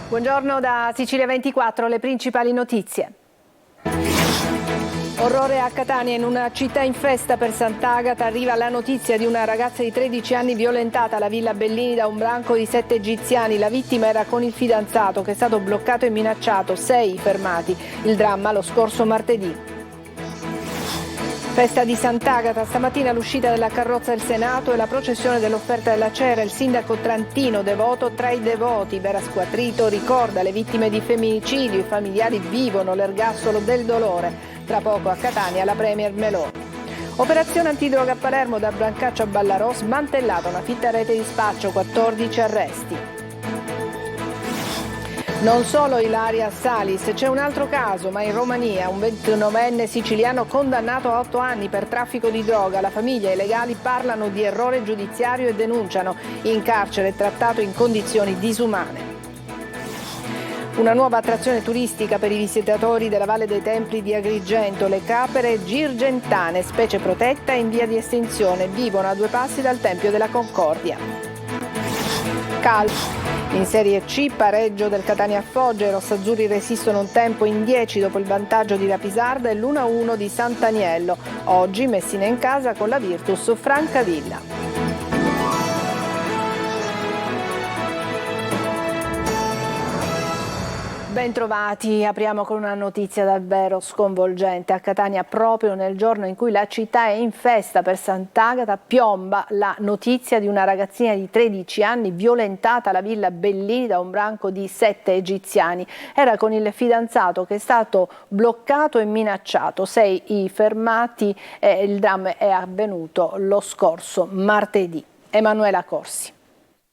Buongiorno da Sicilia 24, le principali notizie. Orrore a Catania, in una città in festa per Sant'Agata arriva la notizia di una ragazza di 13 anni violentata alla Villa Bellini da un branco di 7 egiziani. La vittima era con il fidanzato che è stato bloccato e minacciato, 6 fermati. Il dramma lo scorso martedì. Festa di Sant'Agata, stamattina l'uscita della carrozza del Senato e la processione dell'offerta della cera. Il sindaco trantino, devoto tra i devoti, Vera Squatrito, ricorda le vittime di femminicidio, i familiari vivono l'ergastolo del dolore. Tra poco a Catania la premier Meloni. Operazione antidroga a Palermo, da Brancaccio a Ballarò, smantellata una fitta rete di spaccio, 14 arresti. Non solo Ilaria Salis, c'è un altro caso, ma in Romania un 29enne siciliano condannato a 8 anni per traffico di droga. La famiglia e i legali parlano di errore giudiziario e denunciano. In carcere trattato in condizioni disumane. Una nuova attrazione turistica per i visitatori della Valle dei Templi di Agrigento, le capre girgentane, specie protetta in via di estinzione, vivono a 2 passi dal Tempio della Concordia. Calcio. In Serie C, pareggio del Catania a Foggia, i rossazzurri resistono un tempo in 10 dopo il vantaggio di Rapisarda e l'1-1 di Sant'Aniello. Oggi Messina in casa con la Virtus Francavilla. Bentrovati, apriamo con una notizia davvero sconvolgente. A Catania, proprio nel giorno in cui la città è in festa per Sant'Agata, piomba la notizia di una ragazzina di 13 anni violentata alla Villa Bellini da un branco di 7 egiziani. Era con il fidanzato che è stato bloccato e minacciato. 6 i fermati, il dramma è avvenuto lo scorso martedì. Emanuela Corsi.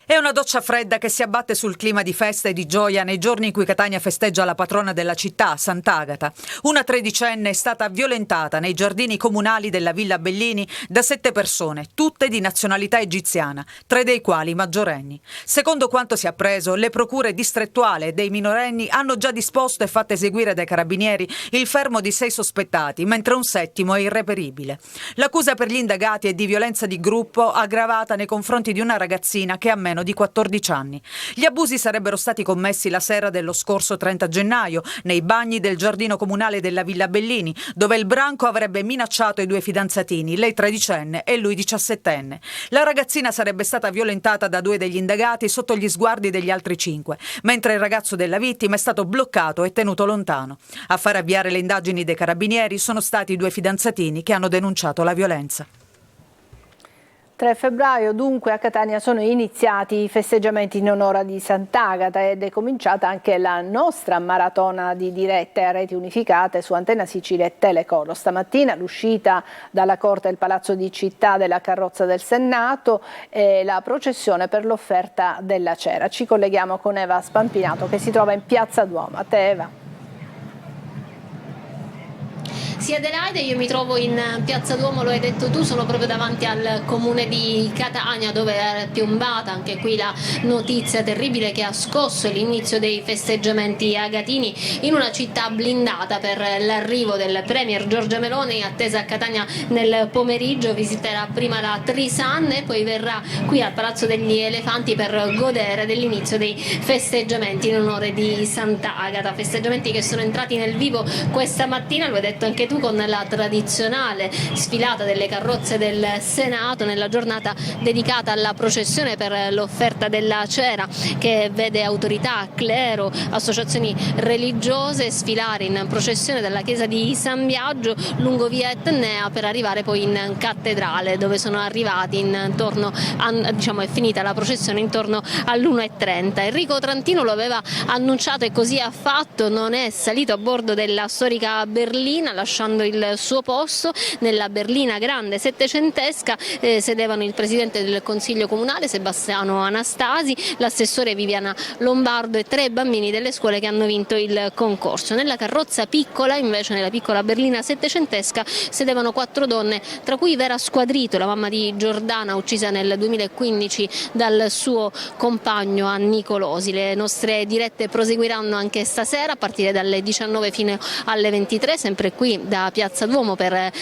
È una doccia fredda che si abbatte sul clima di festa e di gioia nei giorni in cui Catania festeggia la patrona della città, Sant'Agata. Una tredicenne è stata violentata nei giardini comunali della Villa Bellini da 7 persone, tutte di nazionalità egiziana, 3 dei quali maggiorenni. Secondo quanto si è appreso, le procure distrettuali dei minorenni hanno già disposto e fatto eseguire dai carabinieri il fermo di 6 sospettati, mentre un 7° è irreperibile. L'accusa per gli indagati è di violenza di gruppo aggravata nei confronti di una ragazzina che ha meno di 14 anni. Gli abusi sarebbero stati commessi la sera dello scorso 30 gennaio nei bagni del giardino comunale della Villa Bellini, dove il branco avrebbe minacciato i 2 fidanzatini, lei tredicenne e lui 17enne. La ragazzina sarebbe stata violentata da 2 degli indagati sotto gli sguardi degli altri 5, mentre il ragazzo della vittima è stato bloccato e tenuto lontano. A far avviare le indagini dei carabinieri sono stati i 2 fidanzatini che hanno denunciato la violenza. 3 febbraio dunque a Catania sono iniziati i festeggiamenti in onore di Sant'Agata ed è cominciata anche la nostra maratona di dirette a reti unificate su Antenna Sicilia e Telecorlo. Stamattina l'uscita dalla Corte del Palazzo di Città della carrozza del Senato e la processione per l'offerta della cera. Ci colleghiamo con Eva Spampinato che si trova in Piazza Duomo. A te Eva. Sì, Adelaide, io mi trovo in Piazza Duomo, lo hai detto tu, sono proprio davanti al comune di Catania dove è piombata anche qui la notizia terribile che ha scosso l'inizio dei festeggiamenti agatini in una città blindata per l'arrivo del premier Giorgia Meloni, attesa a Catania nel pomeriggio. Visiterà prima la Trisan e poi verrà qui al Palazzo degli Elefanti per godere dell'inizio dei festeggiamenti in onore di Sant'Agata, festeggiamenti che sono entrati nel vivo questa mattina, lo hai detto anche tu, con la tradizionale sfilata delle carrozze del Senato nella giornata dedicata alla processione per l'offerta della cera, che vede autorità, clero, associazioni religiose sfilare in processione dalla chiesa di San Biagio lungo via Etnea per arrivare poi in cattedrale, dove sono arrivati intorno a, è finita la processione intorno all'1:30. Enrico Trantino lo aveva annunciato e così ha fatto, non è salito a bordo della storica berlina, lasciando il suo posto. Nella berlina grande settecentesca sedevano il presidente del Consiglio Comunale Sebastiano Anastasi, l'assessore Viviana Lombardo e 3 bambini delle scuole che hanno vinto il concorso. Nella carrozza piccola, invece, nella piccola berlina settecentesca, sedevano 4 donne, tra cui Vera Squadrito, la mamma di Giordana, uccisa nel 2015 dal suo compagno a Nicolosi. Le nostre dirette proseguiranno anche stasera a partire dalle 19 fino alle 23, sempre qui da Piazza Duomo per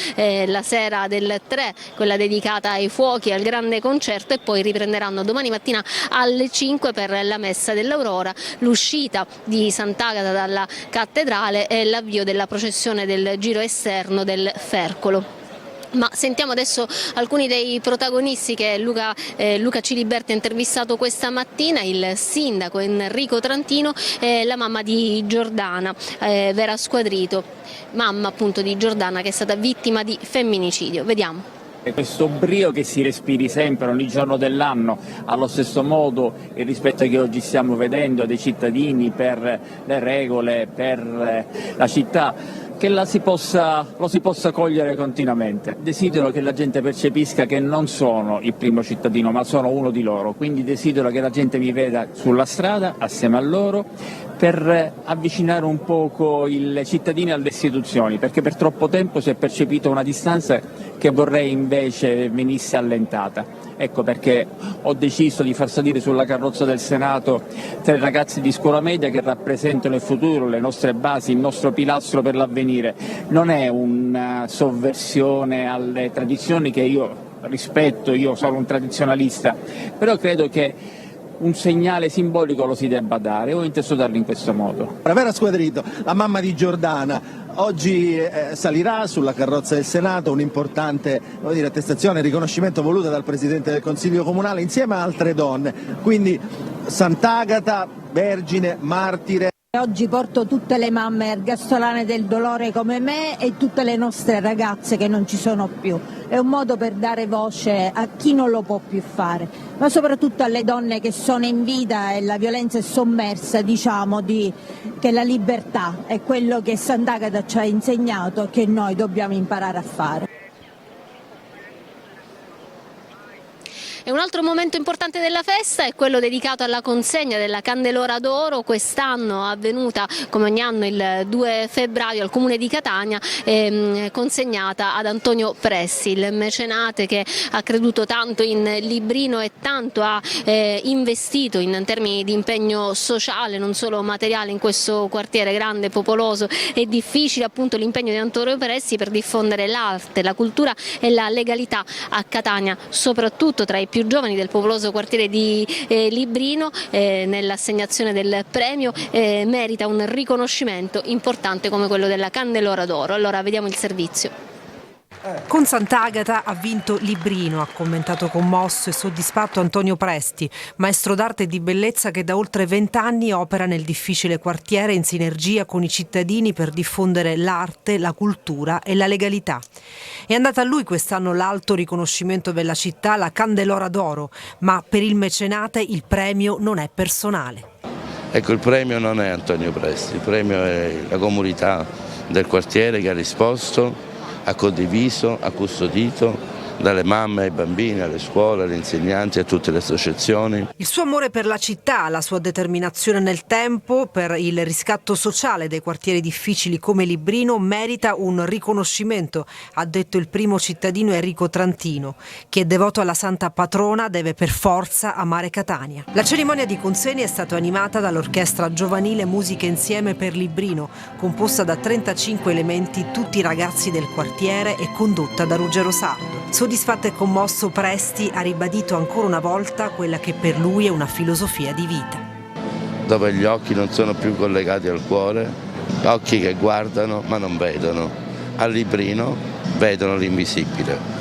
la sera del 3, quella dedicata ai fuochi, al grande concerto, e poi riprenderanno domani mattina alle 5 per la messa dell'Aurora, l'uscita di Sant'Agata dalla cattedrale e l'avvio della processione del giro esterno del Fercolo. Ma sentiamo adesso alcuni dei protagonisti che Luca Ciliberti ha intervistato questa mattina: il sindaco Enrico Trantino e la mamma di Giordana, Vera Squadrito, mamma appunto di Giordana che è stata vittima di femminicidio. Vediamo. Questo brio che si respiri sempre ogni giorno dell'anno, allo stesso modo il rispetto che oggi stiamo vedendo dei cittadini per le regole, per la città, che lo si possa cogliere continuamente. Desidero che la gente percepisca che non sono il primo cittadino, ma sono uno di loro, quindi desidero che la gente mi veda sulla strada assieme a loro per avvicinare un poco i cittadini alle istituzioni, perché per troppo tempo si è percepito una distanza che vorrei invece venisse allentata. Ecco perché ho deciso di far salire sulla carrozza del Senato 3 ragazzi di scuola media che rappresentano il futuro, le nostre basi, il nostro pilastro per l'avvenire. Non è una sovversione alle tradizioni che io rispetto, io sono un tradizionalista, però credo che un segnale simbolico lo si debba dare, e ho inteso darlo in questo modo. Vera Squadrito, la mamma di Giordana, oggi salirà sulla carrozza del Senato, un'importante attestazione e riconoscimento voluta dal Presidente del Consiglio Comunale insieme a altre donne, quindi Sant'Agata, vergine, martire. Oggi porto tutte le mamme ergastolane del dolore come me e tutte le nostre ragazze che non ci sono più. È un modo per dare voce a chi non lo può più fare, ma soprattutto alle donne che sono in vita e la violenza è sommersa, che la libertà è quello che Sant'Agata ci ha insegnato e che noi dobbiamo imparare a fare. E un altro momento importante della festa è quello dedicato alla consegna della Candelora d'Oro, quest'anno avvenuta come ogni anno il 2 febbraio al Comune di Catania, consegnata ad Antonio Presti, il mecenate che ha creduto tanto in Librino e tanto ha investito in termini di impegno sociale, non solo materiale, in questo quartiere grande, popoloso e difficile. Appunto l'impegno di Antonio Presti per diffondere l'arte, la cultura e la legalità a Catania, soprattutto tra i più giovani del popoloso quartiere di Librino. Nell'assegnazione del premio merita un riconoscimento importante come quello della Candelora d'Oro. Allora vediamo il servizio. Con Sant'Agata ha vinto Librino, ha commentato commosso e soddisfatto Antonio Presti, maestro d'arte e di bellezza che da oltre 20 anni opera nel difficile quartiere in sinergia con i cittadini per diffondere l'arte, la cultura e la legalità. È andata a lui quest'anno l'alto riconoscimento della città, la Candelora d'Oro, ma per il mecenate il premio non è personale. Ecco, il premio non è Antonio Presti, il premio è la comunità del quartiere che ha risposto, ha condiviso, ha custodito, dalle mamme ai bambini, alle scuole, agli insegnanti, a tutte le associazioni. Il suo amore per la città, la sua determinazione nel tempo per il riscatto sociale dei quartieri difficili come Librino merita un riconoscimento, ha detto il primo cittadino Enrico Trantino, che devoto alla santa patrona deve per forza amare Catania. La cerimonia di consegna è stata animata dall'orchestra giovanile Musiche Insieme per Librino, composta da 35 elementi, tutti ragazzi del quartiere e condotta da Ruggero Sardo. Soddisfatto e commosso, Presti ha ribadito ancora una volta quella che per lui è una filosofia di vita. Dove gli occhi non sono più collegati al cuore, occhi che guardano ma non vedono. A Librino vedono l'invisibile.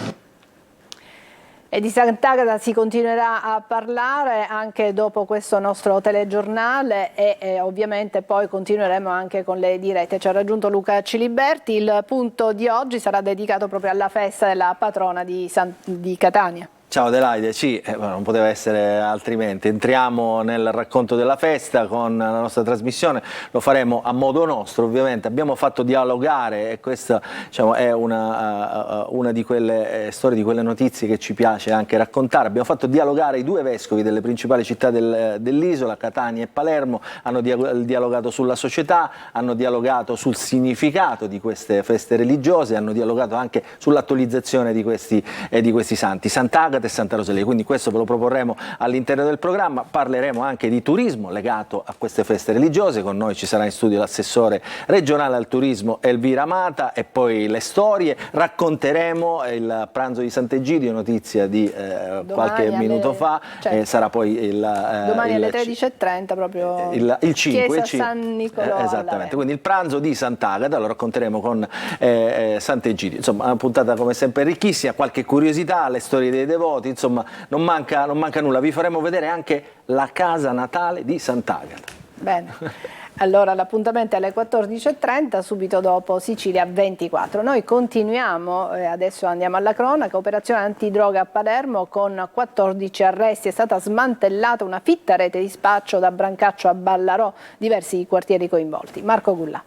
E di Sant'Agata si continuerà a parlare anche dopo questo nostro telegiornale e ovviamente poi continueremo anche con le dirette. Ci ha raggiunto Luca Ciliberti, il punto di oggi sarà dedicato proprio alla festa della patrona di Catania. Ciao Adelaide, sì, non poteva essere altrimenti. Entriamo nel racconto della festa con la nostra trasmissione, lo faremo a modo nostro ovviamente. Abbiamo fatto dialogare e questa è una di quelle storie, di quelle notizie che ci piace anche raccontare. Abbiamo fatto dialogare i due vescovi delle principali città dell'isola, Catania e Palermo, hanno dialogato sulla società, hanno dialogato sul significato di queste feste religiose, hanno dialogato anche sull'attualizzazione di questi santi. Sant'Agata Sant'Agata e Santa Rosalia. Quindi questo ve lo proporremo all'interno del programma. Parleremo anche di turismo legato a queste feste religiose. Con noi ci sarà in studio l'assessore regionale al turismo Elvira Mata, e poi le storie. Racconteremo il pranzo di Sant'Egidio, notizia di qualche minuto fa, certo. Sarà poi domani alle 13:30 proprio il 5 Chiesa San Nicolò. Esattamente, quindi il pranzo di Sant'Agata lo racconteremo con Sant'Egidio. Insomma, una puntata come sempre ricchissima, qualche curiosità, le storie dei devoti, insomma non manca nulla. Vi faremo vedere anche la casa natale di Sant'Agata. Bene. Allora l'appuntamento è alle 14:30, subito dopo Sicilia 24. Noi continuiamo, adesso andiamo alla cronaca. Operazione antidroga a Palermo con 14 arresti. È stata smantellata una fitta rete di spaccio da Brancaccio a Ballarò, diversi quartieri coinvolti. Marco Gullà.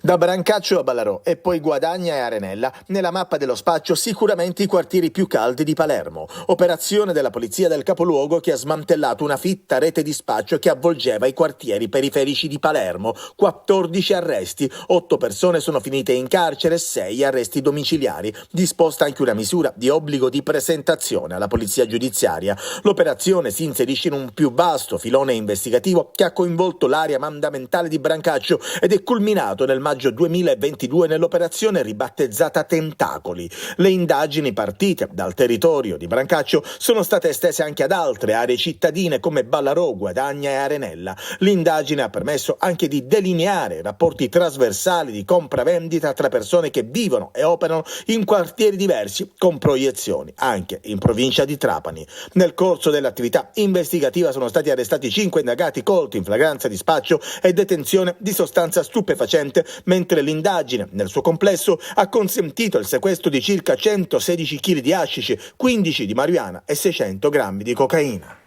Da Brancaccio a Ballarò e poi Guadagna e Arenella, nella mappa dello spaccio sicuramente i quartieri più caldi di Palermo. Operazione della polizia del capoluogo che ha smantellato una fitta rete di spaccio che avvolgeva i quartieri periferici di Palermo. 14 arresti, 8 persone sono finite in carcere, 6 arresti domiciliari. Disposta anche una misura di obbligo di presentazione alla polizia giudiziaria. L'operazione si inserisce in un più vasto filone investigativo che ha coinvolto l'area mandamentale di Brancaccio ed è culminato nel maggio 2022 nell'operazione ribattezzata Tentacoli. Le indagini partite dal territorio di Brancaccio sono state estese anche ad altre aree cittadine come Ballarò, Guadagna e Arenella. L'indagine ha permesso anche di delineare rapporti trasversali di compra-vendita tra persone che vivono e operano in quartieri diversi, con proiezioni anche in provincia di Trapani. Nel corso dell'attività investigativa sono stati arrestati 5 indagati colti in flagranza di spaccio e detenzione di sostanza stupefacente, mentre l'indagine nel suo complesso ha consentito il sequestro di circa 116 kg di hashish, 15 di marijuana e 600 grammi di cocaina.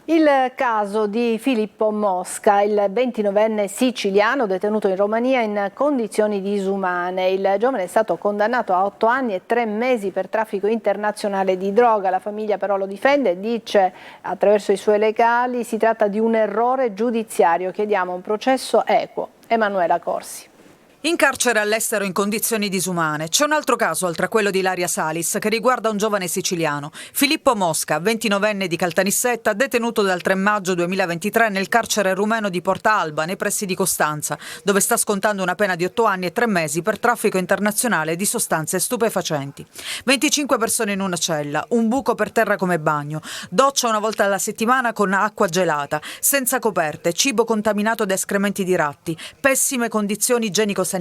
Il caso di Filippo Mosca, il 29enne siciliano detenuto in Romania in condizioni disumane. Il giovane è stato condannato a 8 anni e 3 mesi per traffico internazionale di droga. La famiglia però lo difende e dice attraverso i suoi legali si tratta di un errore giudiziario. Chiediamo un processo equo. Emanuela Corsi. In carcere all'estero in condizioni disumane. C'è un altro caso, oltre a quello di Ilaria Salis, che riguarda un giovane siciliano. Filippo Mosca, 29enne di Caltanissetta, detenuto dal 3 maggio 2023 nel carcere rumeno di Porta Alba, nei pressi di Costanza, dove sta scontando una pena di 8 anni e 3 mesi per traffico internazionale di sostanze stupefacenti. 25 persone in una cella, un buco per terra come bagno, doccia una volta alla settimana con acqua gelata, senza coperte, cibo contaminato da escrementi di ratti, pessime condizioni igienico-sanitarie,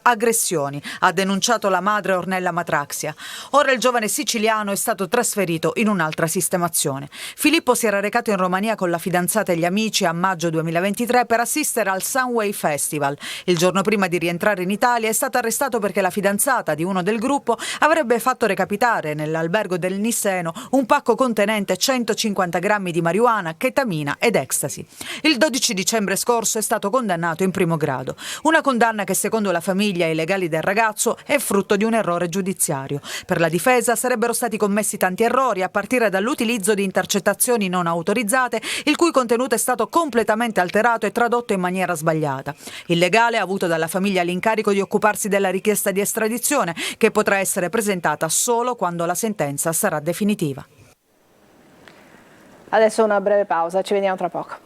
aggressioni, ha denunciato la madre Ornella Matraxia. Ora il giovane siciliano è stato trasferito in un'altra sistemazione. Filippo si era recato in Romania con la fidanzata e gli amici a maggio 2023 per assistere al Sunway Festival. Il giorno prima di rientrare in Italia è stato arrestato perché la fidanzata di uno del gruppo avrebbe fatto recapitare nell'albergo del Nisseno un pacco contenente 150 grammi di marijuana, chetamina ed ecstasy. Il 12 dicembre scorso è stato condannato in primo grado. Una condanna che secondo la famiglia e i legali del ragazzo è frutto di un errore giudiziario. Per la difesa sarebbero stati commessi tanti errori, a partire dall'utilizzo di intercettazioni non autorizzate, il cui contenuto è stato completamente alterato e tradotto in maniera sbagliata. Il legale ha avuto dalla famiglia l'incarico di occuparsi della richiesta di estradizione, che potrà essere presentata solo quando la sentenza sarà definitiva. Adesso una breve pausa, ci vediamo tra poco.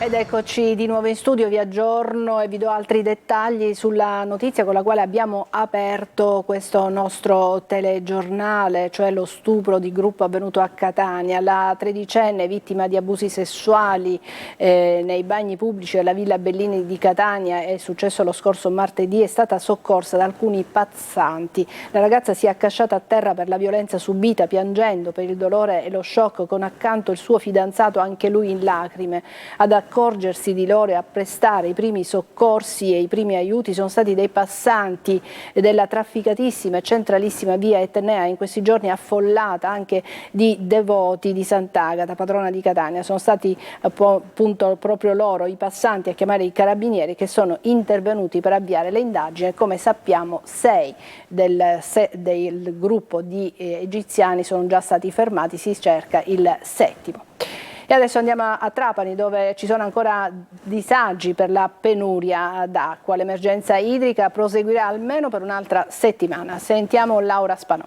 Ed eccoci di nuovo in studio, vi aggiorno e vi do altri dettagli sulla notizia con la quale abbiamo aperto questo nostro telegiornale, cioè lo stupro di gruppo avvenuto a Catania. La 13enne vittima di abusi sessuali nei bagni pubblici della Villa Bellini di Catania, è successo lo scorso martedì, è stata soccorsa da alcuni passanti. La ragazza si è accasciata a terra per la violenza subita, piangendo per il dolore e lo shock, con accanto il suo fidanzato, anche lui in lacrime. Ad accorgersi di loro e a prestare i primi soccorsi e i primi aiuti sono stati dei passanti della trafficatissima e centralissima via Etnea, in questi giorni affollata anche di devoti di Sant'Agata, patrona di Catania. Sono stati appunto proprio loro, i passanti, a chiamare i carabinieri, che sono intervenuti per avviare le indagini. Come sappiamo 6 del gruppo di egiziani sono già stati fermati, si cerca il 7º. E adesso andiamo a Trapani, dove ci sono ancora disagi per la penuria d'acqua. L'emergenza idrica proseguirà almeno per un'altra settimana. Sentiamo Laura Spanò.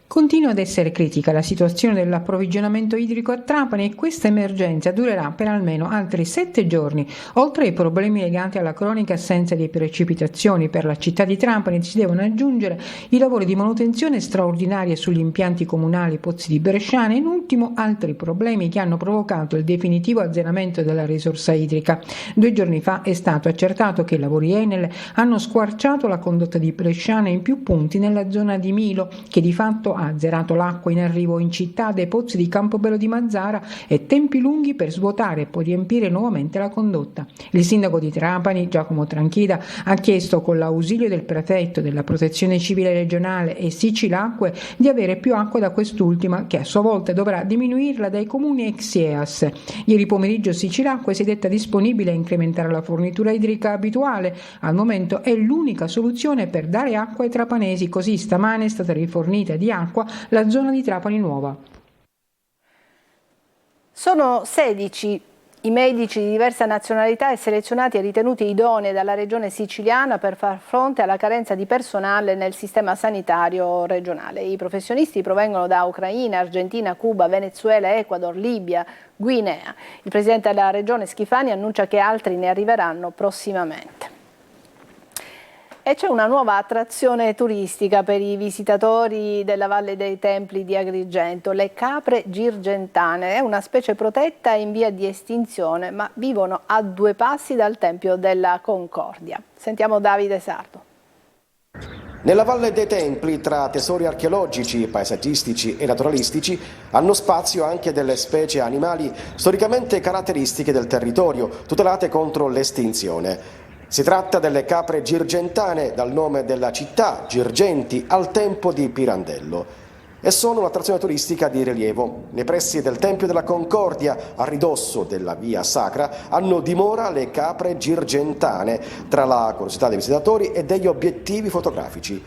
Continua ad essere critica la situazione dell'approvvigionamento idrico a Trapani e questa emergenza durerà per almeno altri 7 giorni. Oltre ai problemi legati alla cronica assenza di precipitazioni per la città di Trapani, si devono aggiungere i lavori di manutenzione straordinaria sugli impianti comunali Pozzi di Bresciana e in ultimo altri problemi che hanno provocato il definitivo azzeramento della risorsa idrica. 2 giorni fa è stato accertato che i lavori Enel hanno squarciato la condotta di Bresciana in più punti nella zona di Milo, che di fatto ha azzerato l'acqua in arrivo in città dai pozzi di Campobello di Mazzara e tempi lunghi per svuotare e poi riempire nuovamente la condotta. Il sindaco di Trapani, Giacomo Tranchida, ha chiesto con l'ausilio del prefetto, della protezione civile regionale e Sicilacque di avere più acqua da quest'ultima, che a sua volta dovrà diminuirla dai comuni ex IEAS. Ieri pomeriggio Sicilacque si è detta disponibile a incrementare la fornitura idrica abituale. Al momento è l'unica soluzione per dare acqua ai trapanesi, così stamane è stata rifornita di acqua la zona di Trapani Nuova. Sono 16 i medici di diversa nazionalità e selezionati e ritenuti idonei dalla regione siciliana per far fronte alla carenza di personale nel sistema sanitario regionale. I professionisti provengono da Ucraina, Argentina, Cuba, Venezuela, Ecuador, Libia, Guinea. Il presidente della regione Schifani annuncia che altri ne arriveranno prossimamente. E c'è una nuova attrazione turistica per i visitatori della Valle dei Templi di Agrigento, le capre girgentane. È una specie protetta in via di estinzione, ma vivono a 2 passi dal Tempio della Concordia. Sentiamo Davide Sardo. Nella Valle dei Templi, tra tesori archeologici, paesaggistici e naturalistici, hanno spazio anche delle specie animali storicamente caratteristiche del territorio, tutelate contro l'estinzione. Si tratta delle capre girgentane, dal nome della città, Girgenti, al tempo di Pirandello, e sono un'attrazione turistica di rilievo. Nei pressi del Tempio della Concordia, a ridosso della via sacra, hanno dimora le capre girgentane, tra la curiosità dei visitatori e degli obiettivi fotografici.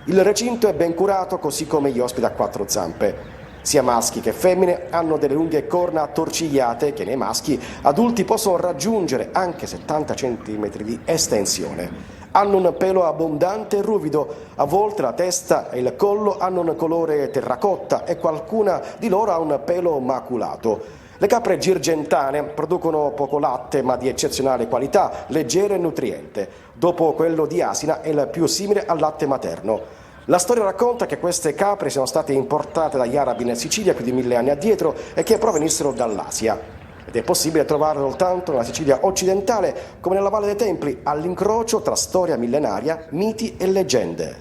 Il recinto è ben curato, così come gli ospiti a 4 zampe. Sia maschi che femmine hanno delle lunghe corna attorcigliate che nei maschi adulti possono raggiungere anche 70 cm di estensione. Hanno un pelo abbondante e ruvido, a volte la testa e il collo hanno un colore terracotta e qualcuna di loro ha un pelo maculato. Le capre girgentane producono poco latte ma di eccezionale qualità, leggero e nutriente. Dopo quello di asina è il più simile al latte materno. La storia racconta che queste capre siano state importate dagli arabi in Sicilia più di 1000 anni addietro e che provenissero dall'Asia. Ed è possibile trovarle soltanto nella Sicilia occidentale, come nella Valle dei Templi, all'incrocio tra storia millenaria, miti e leggende.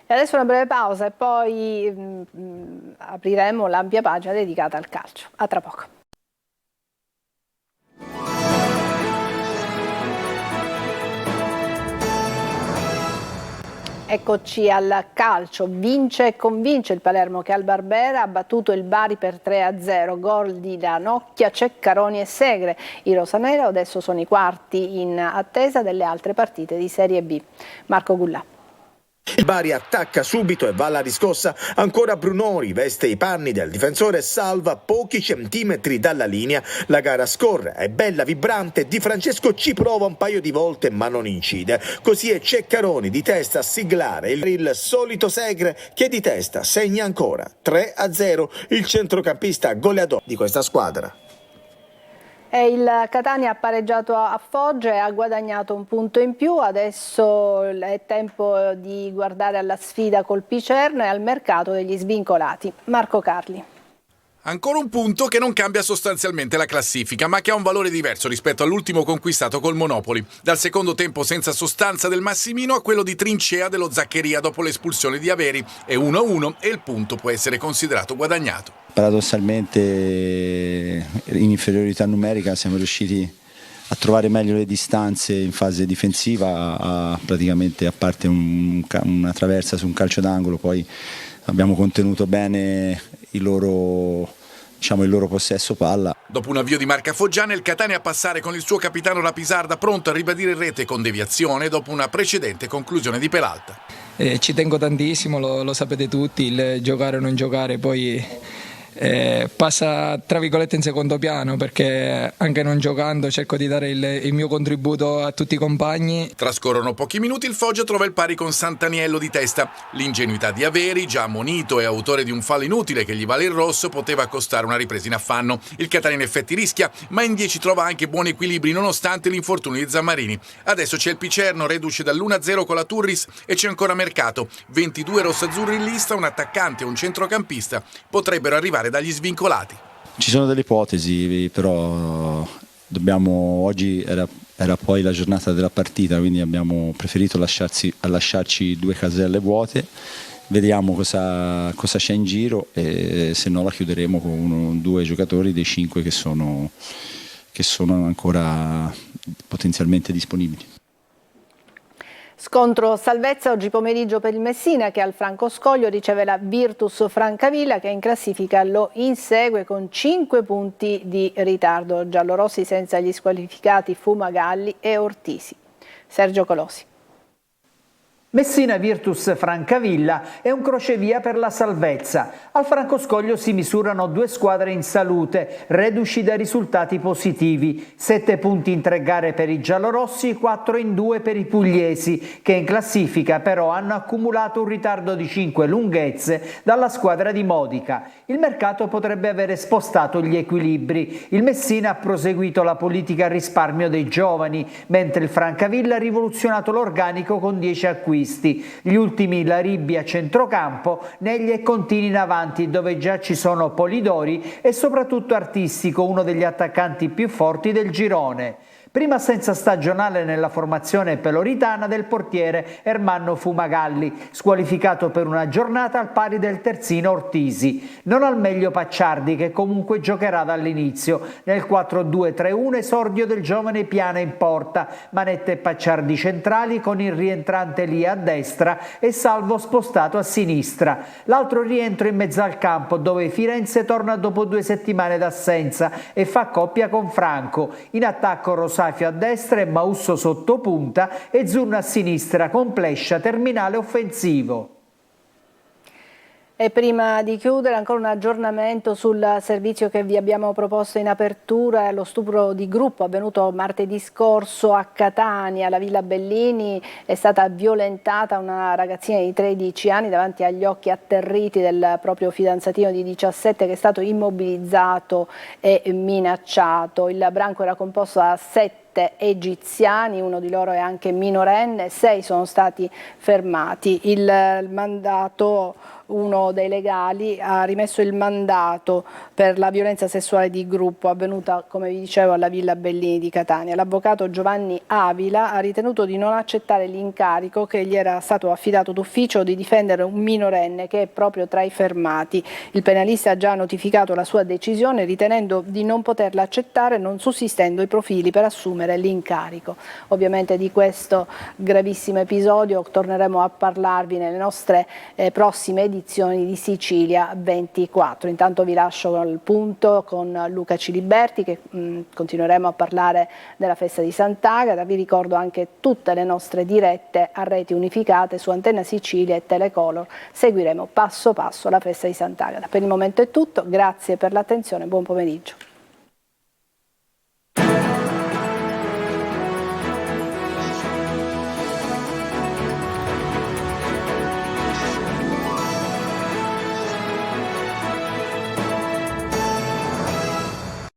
E adesso una breve pausa e poi apriremo l'ampia pagina dedicata al calcio. A tra poco. Eccoci al calcio, vince e convince il Palermo che al Barbera ha battuto il Bari per 3-0, gol di Ranocchia, Ceccaroni e Segre. I rosanero adesso sono i quarti in attesa delle altre partite di Serie B. Marco Gullà. Il Bari attacca subito e va alla riscossa, ancora Brunori veste i panni del difensore e salva pochi centimetri dalla linea. La gara scorre, è bella, vibrante, Di Francesco ci prova un paio di volte ma non incide. Così è Ceccaroni di testa a siglare il solito Segre che di testa segna ancora 3-0, il centrocampista goleador di questa squadra. E il Catania ha pareggiato a Foggia e ha guadagnato un punto in più. Adesso è tempo di guardare alla sfida col Picerno e al mercato degli svincolati. Marco Carli. Ancora un punto che non cambia sostanzialmente la classifica, ma che ha un valore diverso rispetto all'ultimo conquistato col Monopoli. Dal secondo tempo senza sostanza del Massimino a quello di trincea dello Zaccheria dopo l'espulsione di Averi. È 1-1 e il punto può essere considerato guadagnato. Paradossalmente in inferiorità numerica siamo riusciti a trovare meglio le distanze in fase difensiva, praticamente a parte una traversa su un calcio d'angolo, poi abbiamo contenuto bene il loro possesso palla. Dopo un avvio di marca foggiana, il Catania a passare con il suo capitano Rapisarda pronto a ribadire rete con deviazione dopo una precedente conclusione di Peralta. Ci tengo tantissimo, lo sapete tutti, il giocare o non giocare poi passa tra virgolette in secondo piano, perché anche non giocando cerco di dare il mio contributo a tutti i compagni. Trascorrono pochi minuti, il Foggia trova il pari con Sant'Aniello di testa. L'ingenuità di Averi, già ammonito e autore di un fallo inutile che gli vale il rosso, poteva costare una ripresa in affanno. Il Catania in effetti rischia, ma in 10 trova anche buoni equilibri nonostante l'infortunio di Zammarini. Adesso c'è il Picerno, reduce dall'1-0 con la Turris, e c'è ancora Mercato. 22 rossazzurri in lista, un attaccante e un centrocampista potrebbero arrivare dagli svincolati. Ci sono delle ipotesi, però oggi era poi la giornata della partita, quindi abbiamo preferito lasciarci 2 caselle vuote. Vediamo cosa c'è in giro, e se no la chiuderemo con 2 giocatori dei 5 che sono ancora potenzialmente disponibili. Scontro salvezza oggi pomeriggio per il Messina, che al Franco Scoglio riceve la Virtus Francavilla, che in classifica lo insegue con 5 punti di ritardo. Giallorossi senza gli squalificati Fumagalli e Ortisi. Sergio Colosi. Messina Virtus Francavilla è un crocevia per la salvezza. Al Francoscoglio si misurano 2 squadre in salute, reduci da risultati positivi. 7 punti in 3 gare per i giallorossi, 4 in 2 per i pugliesi, che in classifica però hanno accumulato un ritardo di 5 lunghezze dalla squadra di Modica. Il mercato potrebbe avere spostato gli equilibri. Il Messina ha proseguito la politica a risparmio dei giovani, mentre il Francavilla ha rivoluzionato l'organico con 10 acquisti. Gli ultimi la Ribbia a centrocampo, Negli e Contini in avanti, dove già ci sono Polidori e soprattutto Artistico, uno degli attaccanti più forti del girone. Prima assenza stagionale nella formazione peloritana del portiere Ermanno Fumagalli, squalificato per una giornata al pari del terzino Ortisi. Non al meglio Pacciardi, che comunque giocherà dall'inizio. Nel 4-2-3-1 esordio del giovane Piana in porta, Manetta e Pacciardi centrali con il rientrante Lia a destra e Salvo spostato a sinistra. L'altro rientro in mezzo al campo, dove Firenze torna dopo 2 settimane d'assenza e fa coppia con Franco. In attacco Rosafio a destra e Mausso sotto punta e Zurna a sinistra con Plescia terminale offensivo. E prima di chiudere ancora un aggiornamento sul servizio che vi abbiamo proposto in apertura. Lo stupro di gruppo avvenuto martedì scorso a Catania, alla Villa Bellini. È stata violentata una ragazzina di 13 anni davanti agli occhi atterriti del proprio fidanzatino di 17, che è stato immobilizzato e minacciato. Il branco era composto da 7 egiziani, uno di loro è anche minorenne, 6 sono stati fermati. Il mandato, uno dei legali ha rimesso il mandato per la violenza sessuale di gruppo avvenuta, come vi dicevo, alla Villa Bellini di Catania. L'avvocato Giovanni Avila ha ritenuto di non accettare l'incarico che gli era stato affidato d'ufficio di difendere un minorenne che è proprio tra i fermati. Il penalista ha già notificato la sua decisione, ritenendo di non poterla accettare, non sussistendo i profili per assumere l'incarico. Ovviamente di questo gravissimo episodio torneremo a parlarvi nelle nostre prossime edizioni di Sicilia 24. Intanto vi lascio al punto con Luca Ciliberti, che continueremo a parlare della festa di Sant'Agata. Vi ricordo anche tutte le nostre dirette a reti unificate su Antenna Sicilia e Telecolor. Seguiremo passo passo la festa di Sant'Agata. Per il momento è tutto, grazie per l'attenzione, buon pomeriggio.